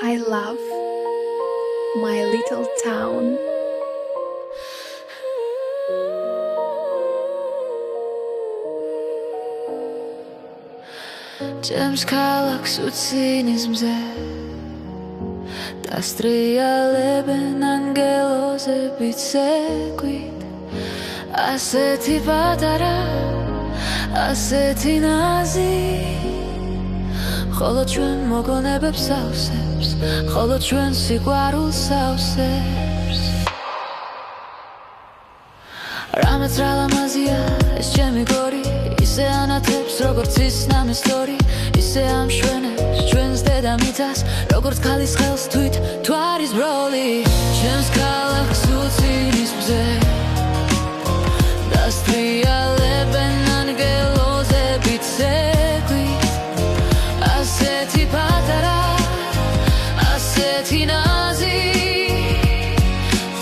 I love my little town. James ქალაქს უცინიზმზე დასტრიალებენ ანგელოზებით ზეგვით ასეთი პატარა ასეთი ნაზი ხოლო ჩვენ მოგონებებს ავსებს ხოლო ჩვენ სიყვარულს ავსებს რამაც რა ლამაზია ეს ჩემი გორი ისე ანათებს როგორც ის ნამესტორი ისე ამშვენებს ჩვენს დედამიწას როგორც ქალის ხელს თვით თუ არის ბროლი ჩემს ქალაქს უცინიზმზე დასტრიალებენ ანგელოზებით ზეგვით ასეთი პატარა ასეთი ნაზი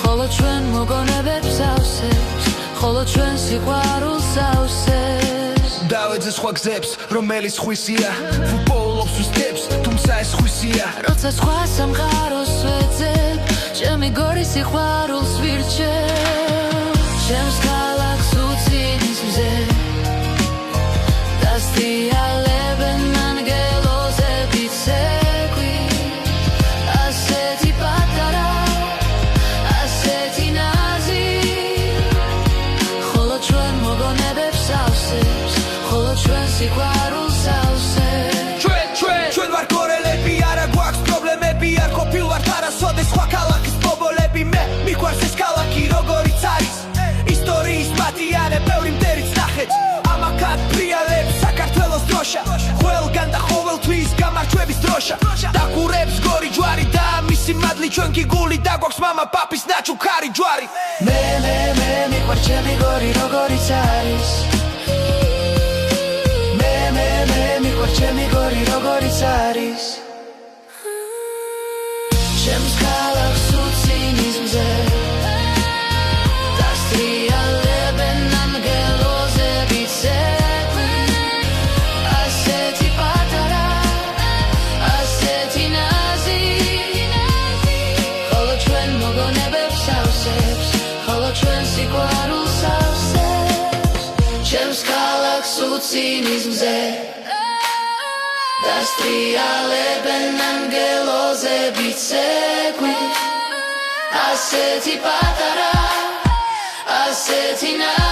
ხოლო ჩვენ მოგონებებს ავსებს ხოლო ჩვენ სიყვარულს ავსებს დავეძე სხვა გზებს რომელიც ხვისია ფუტბოლობს უსტებს თუმცა ეს ხვისია როცა სხვა სამყაროს ვეძებ ჩემი გორი სიყვარულს ვირჩევ ჩემს ქალაქს უცინიზმზე დასტრიალებენ ანგელოზებით ზეგვით ასეთი პატარა ასეთი ნაზი ხოლო ჩვენ მოგონებებს ავსებს ხოლო ჩვენ სიყვარულს ავსებს ჩვენ ვარ გორელები არა გვაქვს პრობლემები არ ყოფილვართ არასოდეს სხვა ქალაქის ბობოლები მე მიყვარს ეს ქალაქი როგორიც არის ისტორიის მატიანე ბევრი მტერიც ნახეთ ამაკად ფრიალებს საქართველოს დროშა ყველგან და ყოველთვის გამარჯვების დროშა დაგურებს გორი ჯვარი და მისი მადლი ჩვენ კი გული და გვაქვს მამა პაპის ნაჩუქარი ჯვარი მე მიყვარს ჩემი გორი როგორიც არის მიყვარს ჩემი გორი როგორიც არის ჩემს ქალაქს უცინიზმზე დასტრიალებენ ანგელოზებით ზეგვით ასეთი პატარა ასეთი ნაზი ხოლო ჩვენ მოგონებებს ავსებს ხოლო ჩვენ სიყვარულს ავსებს ჩემს ქალაქს უცინიზმზე დასტრიალებენ ანგელოზებით ზეგვით ასეთი პატარა ასეთი ნაზი